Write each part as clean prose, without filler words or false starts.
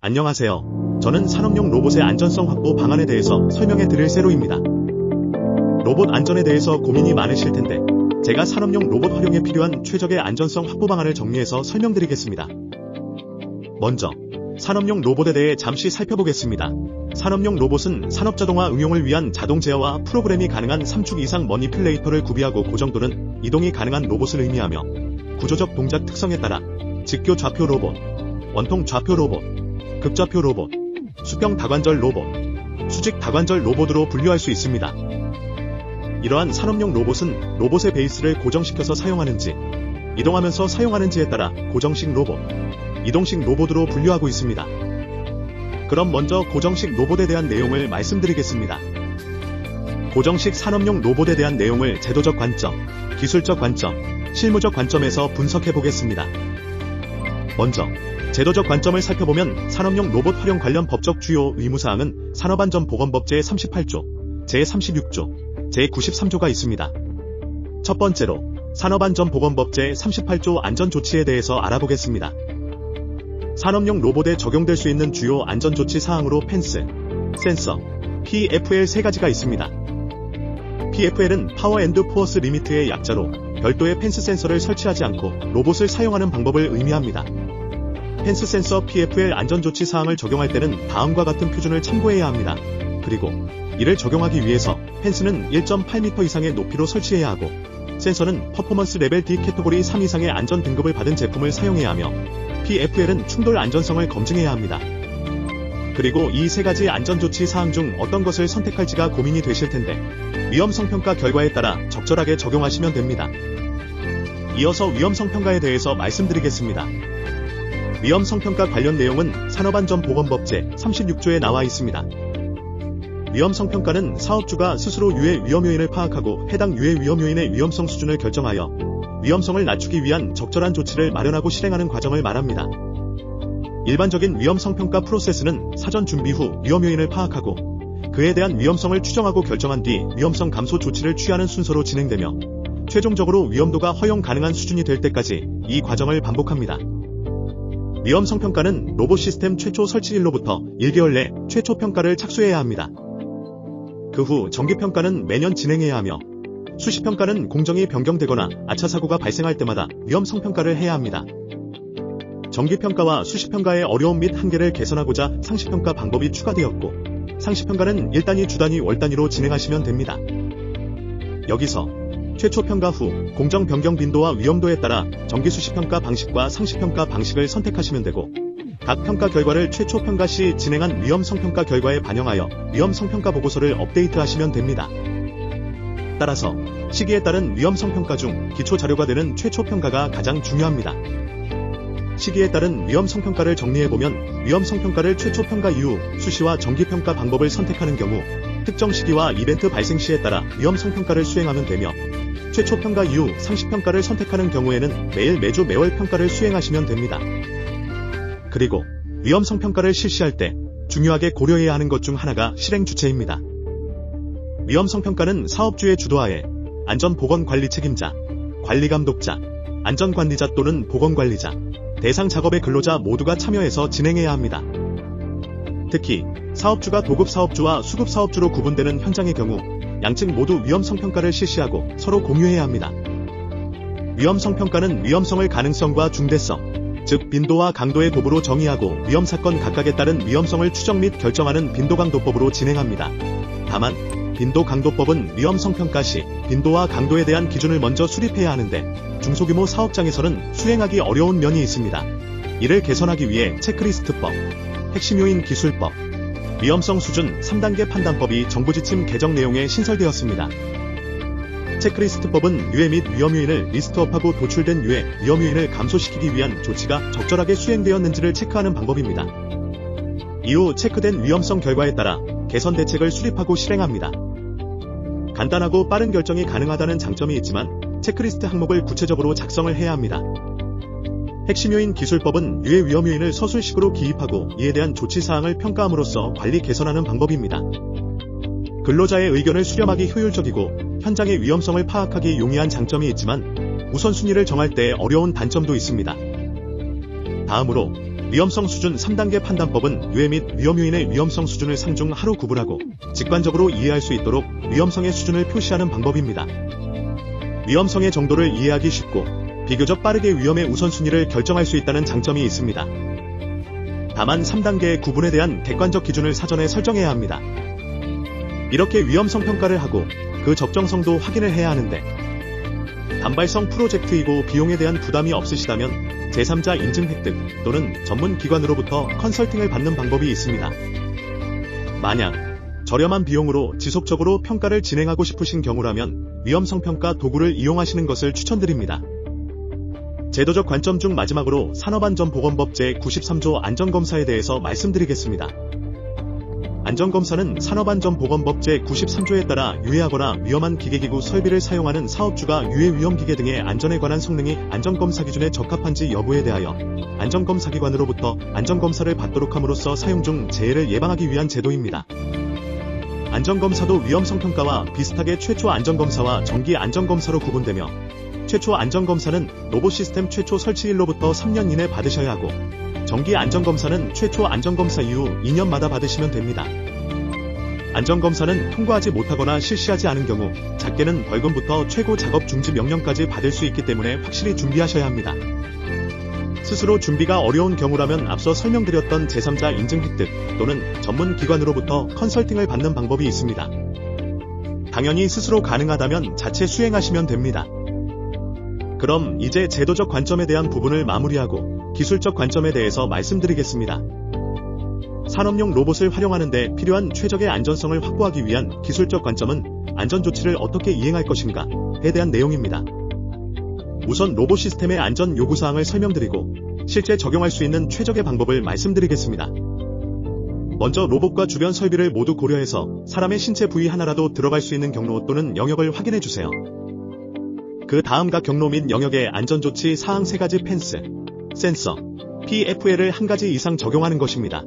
안녕하세요. 저는 산업용 로봇의 안전성 확보 방안에 대해서 설명해 드릴 세로입니다. 로봇 안전에 대해서 고민이 많으실 텐데 제가 산업용 로봇 활용에 필요한 최적의 안전성 확보 방안을 정리해서 설명드리겠습니다. 먼저 산업용 로봇에 대해 잠시 살펴보겠습니다. 산업용 로봇은 산업자동화 응용을 위한 자동 제어와 프로그램이 가능한 3축 이상 머니플레이터를 구비하고 고정도는 이동이 가능한 로봇을 의미하며 구조적 동작 특성에 따라 직교 좌표 로봇, 원통 좌표 로봇, 극좌표 로봇, 수평 다관절 로봇, 수직 다관절 로봇으로 분류할 수 있습니다. 이러한 산업용 로봇은 로봇의 베이스를 고정시켜서 사용하는지, 이동하면서 사용하는지에 따라 고정식 로봇, 이동식 로봇으로 분류하고 있습니다. 그럼 먼저 고정식 로봇에 대한 내용을 말씀드리겠습니다. 고정식 산업용 로봇에 대한 내용을 제도적 관점, 기술적 관점, 실무적 관점에서 분석해 보겠습니다. 먼저 제도적 관점을 살펴보면 산업용 로봇 활용 관련 법적 주요 의무사항은 산업안전보건법 제38조, 제36조, 제93조가 있습니다. 첫 번째로 산업안전보건법 제38조 안전조치에 대해서 알아보겠습니다. 산업용 로봇에 적용될 수 있는 주요 안전조치 사항으로 펜스, 센서, PFL 세 가지가 있습니다. PFL은 파워 앤드 포어스 리미트의 약자로 별도의 펜스 센서를 설치하지 않고 로봇을 사용하는 방법을 의미합니다. 펜스 센서 PFL 안전조치 사항을 적용할 때는 다음과 같은 표준을 참고해야 합니다. 그리고 이를 적용하기 위해서 펜스는 1.8m 이상의 높이로 설치해야 하고 센서는 퍼포먼스 레벨 D 캐터고리 3 이상의 안전 등급을 받은 제품을 사용해야 하며 PFL은 충돌 안전성을 검증해야 합니다. 그리고 이 세 가지 안전조치 사항 중 어떤 것을 선택할지가 고민이 되실 텐데 위험성 평가 결과에 따라 적절하게 적용하시면 됩니다. 이어서 위험성 평가에 대해서 말씀드리겠습니다. 위험성 평가 관련 내용은 산업안전보건법 제36조에 나와 있습니다. 위험성 평가는 사업주가 스스로 유해 위험 요인을 파악하고 해당 유해 위험 요인의 위험성 수준을 결정하여 위험성을 낮추기 위한 적절한 조치를 마련하고 실행하는 과정을 말합니다. 일반적인 위험성 평가 프로세스는 사전 준비 후 위험 요인을 파악하고 그에 대한 위험성을 추정하고 결정한 뒤 위험성 감소 조치를 취하는 순서로 진행되며 최종적으로 위험도가 허용 가능한 수준이 될 때까지 이 과정을 반복합니다. 위험성 평가는 로봇 시스템 최초 설치일로부터 1개월 내 최초 평가를 착수해야 합니다. 그 후 정기평가는 매년 진행해야 하며 수시평가는 공정이 변경되거나 아차 사고가 발생할 때마다 위험성 평가를 해야 합니다. 정기평가와 수시평가의 어려움 및 한계를 개선하고자 상시평가 방법이 추가되었고 상시평가는 일 단위, 주 단위, 월 단위로 진행하시면 됩니다. 여기서 최초 평가 후 공정 변경 빈도와 위험도에 따라 정기 수시평가 방식과 상시평가 방식을 선택하시면 되고 각 평가 결과를 최초 평가 시 진행한 위험성 평가 결과에 반영하여 위험성 평가 보고서를 업데이트하시면 됩니다. 따라서 시기에 따른 위험성 평가 중 기초 자료가 되는 최초 평가가 가장 중요합니다. 시기에 따른 위험성 평가를 정리해보면 위험성 평가를 최초 평가 이후 수시와 정기 평가 방법을 선택하는 경우 특정 시기와 이벤트 발생 시에 따라 위험성 평가를 수행하면 되며 최초 평가 이후 상시 평가를 선택하는 경우에는 매일, 매주, 매월 평가를 수행하시면 됩니다. 그리고 위험성 평가를 실시할 때 중요하게 고려해야 하는 것 중 하나가 실행 주체입니다. 위험성 평가는 사업주의 주도하에 안전보건관리 책임자, 관리감독자, 안전관리자 또는 보건관리자, 대상 작업의 근로자 모두가 참여해서 진행해야 합니다. 특히 사업주가 도급사업주와 수급사업주로 구분되는 현장의 경우 양측 모두 위험성 평가를 실시하고 서로 공유해야 합니다. 위험성 평가는 위험성을 가능성과 중대성, 즉 빈도와 강도의 도부로 정의하고 위험사건 각각에 따른 위험성을 추정 및 결정하는 빈도강도법으로 진행합니다. 다만 빈도강도법은 위험성 평가 시 빈도와 강도에 대한 기준을 먼저 수립해야 하는데 중소규모 사업장에서는 수행하기 어려운 면이 있습니다. 이를 개선하기 위해 체크리스트법, 핵심 요인 기술법, 위험성 수준 3단계 판단법이 정부 지침 개정 내용에 신설되었습니다. 체크리스트법은 유해 및 위험 요인을 리스트업하고 도출된 유해, 위험 요인을 감소시키기 위한 조치가 적절하게 수행되었는지를 체크하는 방법입니다. 이후 체크된 위험성 결과에 따라 개선 대책을 수립하고 실행합니다. 간단하고 빠른 결정이 가능하다는 장점이 있지만 체크리스트 항목을 구체적으로 작성을 해야 합니다. 핵심 요인 기술법은 유해 위험 요인을 서술식으로 기입하고 이에 대한 조치 사항을 평가함으로써 관리 개선하는 방법입니다. 근로자의 의견을 수렴하기 효율적이고 현장의 위험성을 파악하기 용이한 장점이 있지만 우선순위를 정할 때 어려운 단점도 있습니다. 다음으로 위험성 수준 3단계 판단법은 유해 및 위험 요인의 위험성 수준을 상중 하로 구분하고 직관적으로 이해할 수 있도록 위험성의 수준을 표시하는 방법입니다. 위험성의 정도를 이해하기 쉽고 비교적 빠르게 위험의 우선순위를 결정할 수 있다는 장점이 있습니다. 다만 3단계의 구분에 대한 객관적 기준을 사전에 설정해야 합니다. 이렇게 위험성 평가를 하고 그 적정성도 확인을 해야 하는데 단발성 프로젝트이고 비용에 대한 부담이 없으시다면 제3자 인증 획득 또는 전문 기관으로부터 컨설팅을 받는 방법이 있습니다. 만약 저렴한 비용으로 지속적으로 평가를 진행하고 싶으신 경우라면 위험성 평가 도구를 이용하시는 것을 추천드립니다. 제도적 관점 중 마지막으로 산업안전보건법 제93조 안전검사에 대해서 말씀드리겠습니다. 안전검사는 산업안전보건법 제93조에 따라 유해하거나 위험한 기계기구 설비를 사용하는 사업주가 유해위험기계 등의 안전에 관한 성능이 안전검사 기준에 적합한지 여부에 대하여 안전검사기관으로부터 안전검사를 받도록 함으로써 사용 중 재해를 예방하기 위한 제도입니다. 안전검사도 위험성 평가와 비슷하게 최초 안전검사와 정기 안전검사로 구분되며 최초 안전검사는 로봇 시스템 최초 설치일로부터 3년 이내 받으셔야 하고 정기 안전검사는 최초 안전검사 이후 2년마다 받으시면 됩니다. 안전검사는 통과하지 못하거나 실시하지 않은 경우 작게는 벌금부터 최고 작업 중지 명령까지 받을 수 있기 때문에 확실히 준비하셔야 합니다. 스스로 준비가 어려운 경우라면 앞서 설명드렸던 제3자 인증 획득 또는 전문 기관으로부터 컨설팅을 받는 방법이 있습니다. 당연히 스스로 가능하다면 자체 수행하시면 됩니다. 그럼 이제 제도적 관점에 대한 부분을 마무리하고 기술적 관점에 대해서 말씀드리겠습니다. 산업용 로봇을 활용하는 데 필요한 최적의 안전성을 확보하기 위한 기술적 관점은 안전조치를 어떻게 이행할 것인가에 대한 내용입니다. 우선 로봇 시스템의 안전 요구사항을 설명드리고 실제 적용할 수 있는 최적의 방법을 말씀드리겠습니다. 먼저 로봇과 주변 설비를 모두 고려해서 사람의 신체 부위 하나라도 들어갈 수 있는 경로 또는 영역을 확인해주세요. 그 다음 각 경로 및 영역의 안전조치 사항 3가지 펜스, 센서, PFL을 1가지 이상 적용하는 것입니다.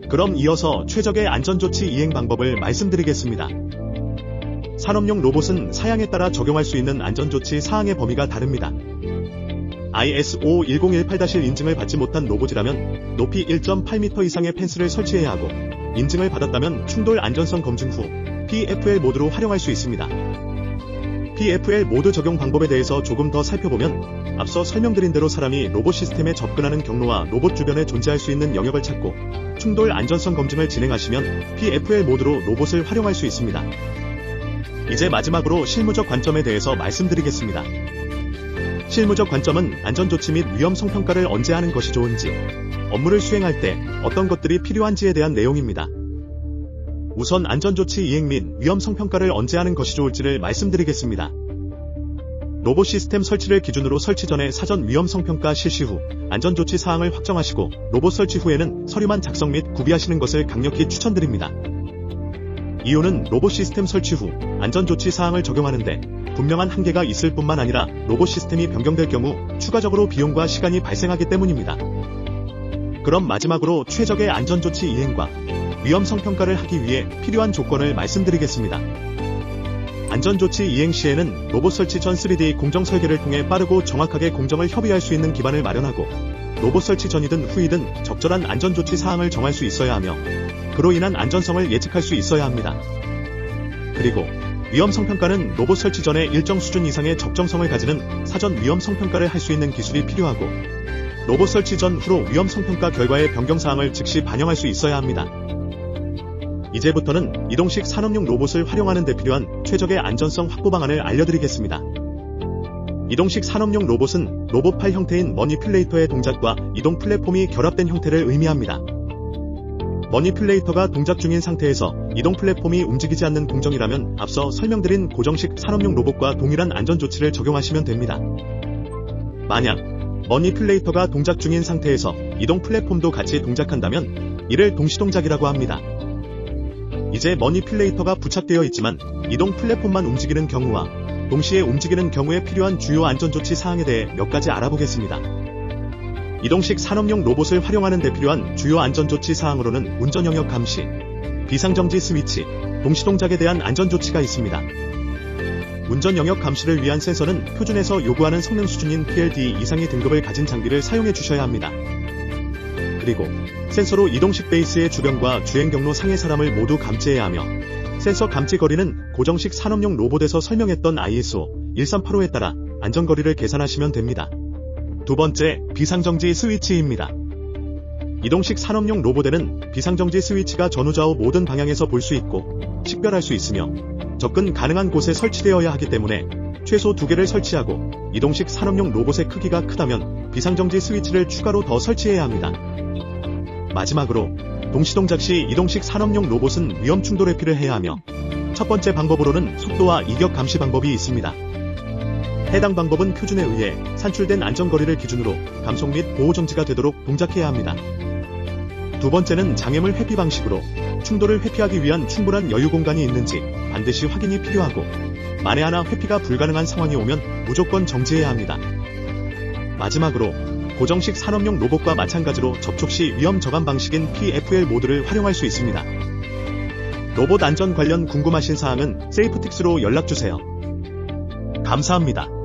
그럼 이어서 최적의 안전조치 이행 방법을 말씀드리겠습니다. 산업용 로봇은 사양에 따라 적용할 수 있는 안전조치 사항의 범위가 다릅니다. ISO 1018-1 인증을 받지 못한 로봇이라면 높이 1.8m 이상의 펜스를 설치해야 하고 인증을 받았다면 충돌 안전성 검증 후 PFL 모드로 활용할 수 있습니다. PFL 모드 적용 방법에 대해서 조금 더 살펴보면 앞서 설명드린 대로 사람이 로봇 시스템에 접근하는 경로와 로봇 주변에 존재할 수 있는 영역을 찾고 충돌 안전성 검증을 진행하시면 PFL 모드로 로봇을 활용할 수 있습니다. 이제 마지막으로 실무적 관점에 대해서 말씀드리겠습니다. 실무적 관점은 안전조치 및 위험성 평가를 언제 하는 것이 좋은지, 업무를 수행할 때 어떤 것들이 필요한지에 대한 내용입니다. 우선 안전조치 이행 및 위험성 평가를 언제 하는 것이 좋을지를 말씀드리겠습니다. 로봇 시스템 설치를 기준으로 설치 전에 사전 위험성 평가 실시 후 안전조치 사항을 확정하시고 로봇 설치 후에는 서류만 작성 및 구비하시는 것을 강력히 추천드립니다. 이유는 로봇 시스템 설치 후 안전조치 사항을 적용하는데 분명한 한계가 있을 뿐만 아니라 로봇 시스템이 변경될 경우 추가적으로 비용과 시간이 발생하기 때문입니다. 그럼 마지막으로 최적의 안전조치 이행과 위험성 평가를 하기 위해 필요한 조건을 말씀드리겠습니다. 안전조치 이행 시에는 로봇 설치 전 3D 공정 설계를 통해 빠르고 정확하게 공정을 협의할 수 있는 기반을 마련하고 로봇 설치 전이든 후이든 적절한 안전조치 사항을 정할 수 있어야 하며 그로 인한 안전성을 예측할 수 있어야 합니다. 그리고 위험성 평가는 로봇 설치 전에 일정 수준 이상의 적정성을 가지는 사전 위험성 평가를 할 수 있는 기술이 필요하고 로봇 설치 전 후로 위험성 평가 결과의 변경 사항을 즉시 반영할 수 있어야 합니다. 이제부터는 이동식 산업용 로봇을 활용하는 데 필요한 최적의 안전성 확보 방안을 알려드리겠습니다. 이동식 산업용 로봇은 로봇팔 형태인 머니퓰레이터의 동작과 이동 플랫폼이 결합된 형태를 의미합니다. 머니퓰레이터가 동작 중인 상태에서 이동 플랫폼이 움직이지 않는 공정이라면 앞서 설명드린 고정식 산업용 로봇과 동일한 안전조치를 적용하시면 됩니다. 만약 머니퓰레이터가 동작 중인 상태에서 이동 플랫폼도 같이 동작한다면 이를 동시동작이라고 합니다. 이제 머니퓰레이터가 부착되어 있지만 이동 플랫폼만 움직이는 경우와 동시에 움직이는 경우에 필요한 주요 안전조치 사항에 대해 몇 가지 알아보겠습니다. 이동식 산업용 로봇을 활용하는 데 필요한 주요 안전조치 사항으로는 운전 영역 감시, 비상정지 스위치, 동시동작에 대한 안전조치가 있습니다. 운전 영역 감시를 위한 센서는 표준에서 요구하는 성능 수준인 PLD 이상의 등급을 가진 장비를 사용해 주셔야 합니다. 그리고 센서로 이동식 베이스의 주변과 주행 경로 상의 사람을 모두 감지해야 하며 센서 감지 거리는 고정식 산업용 로봇에서 설명했던 ISO 1385에 따라 안전거리를 계산하시면 됩니다. 두 번째, 비상정지 스위치입니다. 이동식 산업용 로봇에는 비상정지 스위치가 전후좌우 모든 방향에서 볼 수 있고 식별할 수 있으며 접근 가능한 곳에 설치되어야 하기 때문에 최소 2개를 설치하고 이동식 산업용 로봇의 크기가 크다면 비상정지 스위치를 추가로 더 설치해야 합니다. 마지막으로 동시동작 시 이동식 산업용 로봇은 위험 충돌 회피를 해야 하며 첫 번째 방법으로는 속도와 이격 감시 방법이 있습니다. 해당 방법은 표준에 의해 산출된 안전거리를 기준으로 감속 및 보호 정지가 되도록 동작해야 합니다. 두 번째는 장애물 회피 방식으로 충돌을 회피하기 위한 충분한 여유 공간이 있는지 반드시 확인이 필요하고 만에 하나 회피가 불가능한 상황이 오면 무조건 정지해야 합니다. 마지막으로 고정식 산업용 로봇과 마찬가지로 접촉 시 위험 저감 방식인 PFL 모드를 활용할 수 있습니다. 로봇 안전 관련 궁금하신 사항은 세이프틱스로 연락주세요. 감사합니다.